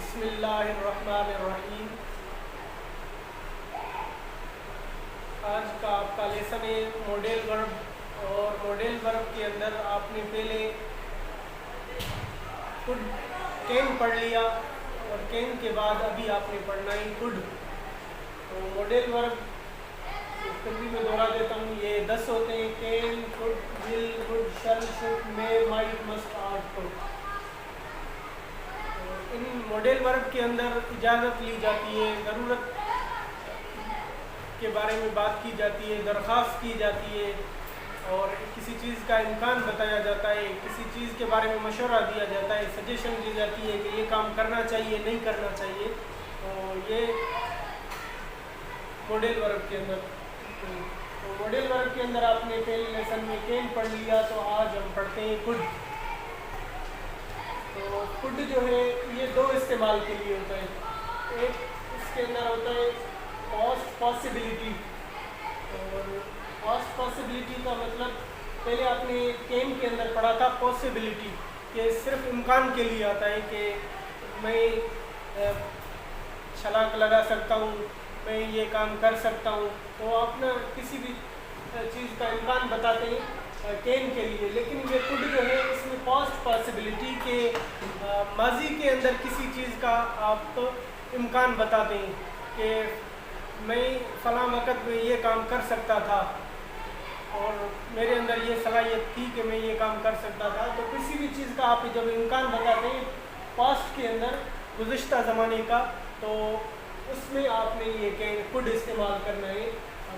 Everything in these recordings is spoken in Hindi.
बिस्मिल्लाहिर्रहमानिर्रहीम। आज का आपका लेसन है मॉडल वर्ब। और मॉडल वर्ब के अंदर आपने पहले कुड कैन पढ़ लिया और कैन के बाद अभी आपने पढ़ना है कुड। तो मॉडल वर्ब फिर भी मैं दोहरा देता हूँ, ये 10 होते हैं। Can, could, will, would, shall, should, may, might, must, ought, could. इन मॉडल वर्ब के अंदर इजाज़त ली जाती है, ज़रूरत के बारे में बात की जाती है, दरख्वास्त की जाती है और किसी चीज़ का इम्कान बताया जाता है, किसी चीज़ के बारे में मशवरा दिया जाता है, सजेशन दी जाती है कि ये काम करना चाहिए, नहीं करना चाहिए। तो ये मॉडल वर्ब के अंदर। तो मॉडल वर्ब के अंदर आपने पहले लेसन में कैन पढ़ लिया, तो आज हम पढ़ते हैं कुड। तो कुड जो है ये दो इस्तेमाल के लिए होता है। एक इसके अंदर होता है पास्ट पॉसिबिलिटी। और पास्ट पॉसिबिलिटी का मतलब पहले आपने कैन के अंदर पढ़ा था पॉसिबिलिटी, कि सिर्फ इम्कान के लिए आता है कि मैं छलांग लगा सकता हूँ, मैं ये काम कर सकता हूँ। तो आप ना किसी भी चीज़ का इम्कान बताते हैं कैन के लिए। लेकिन ये कुड जो है इसमें पास्ट पॉसिबिलिटी के माजी के अंदर किसी चीज़ का आप तो इम्कान बताते हैं कि मैं फ़लाँ वक़्त में ये काम कर सकता था और मेरे अंदर ये सलाहियत थी कि मैं ये काम कर सकता था। तो किसी भी चीज़ का आप जब इम्कान बताते हैं पास्ट के अंदर, गुज़िश्ता ज़माने का, तो उसमें आपने ये कैन कुड इस्तेमाल करना है।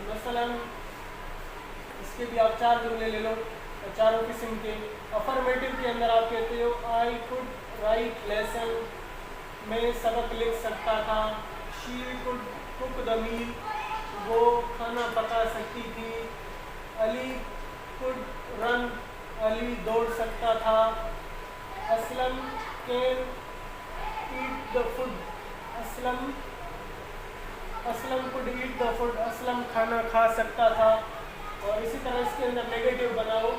मसलन इसके भी आप 4 जुमले ले लो, चारों किस्म के। अफर्मेटिव के अंदर आप कहते हो आई कुड राइट लेसन, मैं सबक लिख सकता था। She could cook the meal, वो खाना पका सकती थी। अली कुड रन, अली दौड़ सकता था। Aslam can eat the food, Aslam could eat the food, Aslam खाना खा सकता था। और इसी तरह इसके अंदर नेगेटिव बनाओ,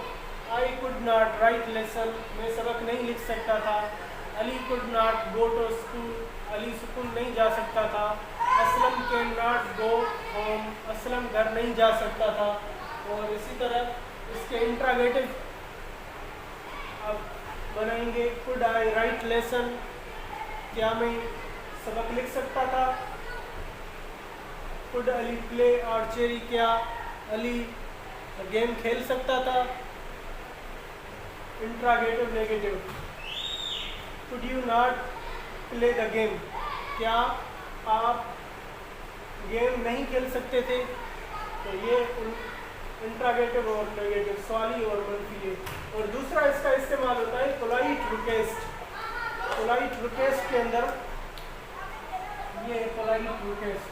I could not write lesson, मैं सबक नहीं लिख सकता था। Ali could not go to school, Ali school नहीं जा सकता था। Aslam can not go home, Aslam घर नहीं जा सकता था। और इसी तरह इसके इंट्रागेटिव आप बनाएंगे, कुड आई राइट लेसन, क्या मैं सबक लिख सकता था। कुड अली प्ले आर्चरी, क्या अली गेम खेल सकता था। Interrogative negative, could you not play the game, क्या आप गेम नहीं खेल सकते थे। तो ये इंट्रागेटिव और नेगेटिव, सवाली और मनफी है। और दूसरा इसका इस्तेमाल होता है पोलाइट रिक्वेस्ट। पोलाइट रिक्वेस्ट के अंदर ये है पोलाइट रिक्वेस्ट।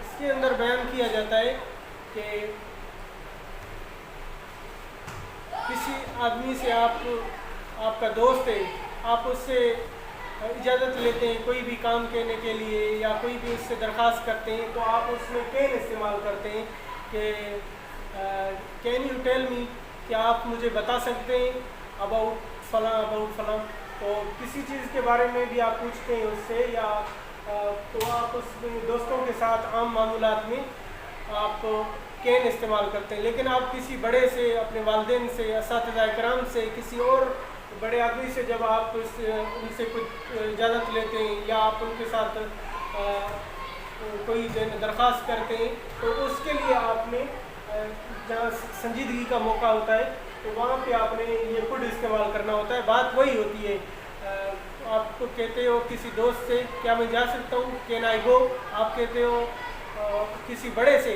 इसके अंदर बयान किया जाता है कि किसी आदमी से आपका दोस्त है, आप उससे इजाज़त लेते हैं कोई भी काम कहने के लिए या कोई भी उससे दरख्वास्त करते हैं, तो आप उसमें कैन इस्तेमाल करते हैं कि कैन यू टेल मी, क्या आप मुझे बता सकते हैं अबाउट फलां। तो किसी चीज़ के बारे में भी आप पूछते हैं उससे, या तो आप उसमें दोस्तों के साथ आम मामूलात में आप कैन इस्तेमाल करते हैं। लेकिन आप किसी बड़े से, अपने वालिदैन से, असातिज़ा इकराम से, किसी और बड़े आदमी से जब आप उनसे कुछ इजाज़त लेते हैं या आप उनके साथ कोई दरख्वास्त करते हैं, तो उसके लिए आपने जहाँ संजीदगी का मौका होता है तो वहाँ पे आपने ये कुड इस्तेमाल करना होता है। बात वही होती है, आप तो कहते हो किसी दोस्त से क्या मैं जा सकता हूँ, कैन आई गो। आप कहते हो किसी बड़े से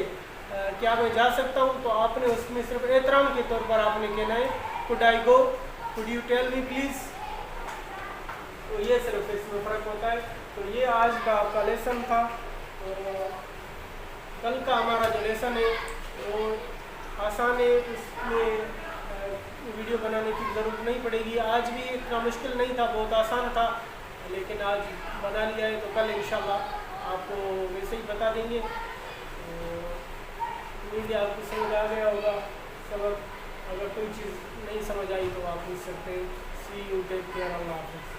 क्या मैं जा सकता हूँ, तो आपने उसमें सिर्फ एहतराम के तौर पर आपने कहना है could I go, could you tell me please. तो ये सिर्फ इसमें फ़र्क होता है। तो ये आज का आपका लेसन था। तो कल का हमारा जो लेसन है वो आसान है, इसमें वीडियो बनाने की ज़रूरत नहीं पड़ेगी। आज भी इतना मुश्किल नहीं था, बहुत आसान था, लेकिन आज बना लिया है। तो कल इंशाल्लाह आपको वैसे ही बता देंगे। उम्मीद है आपको समझ आ गया होगा सबक। अगर कोई चीज़ नहीं समझ आई तो आप पूछ सकते हैं। सी यू, टेक केयर, अल्लाह हाफ़िज़।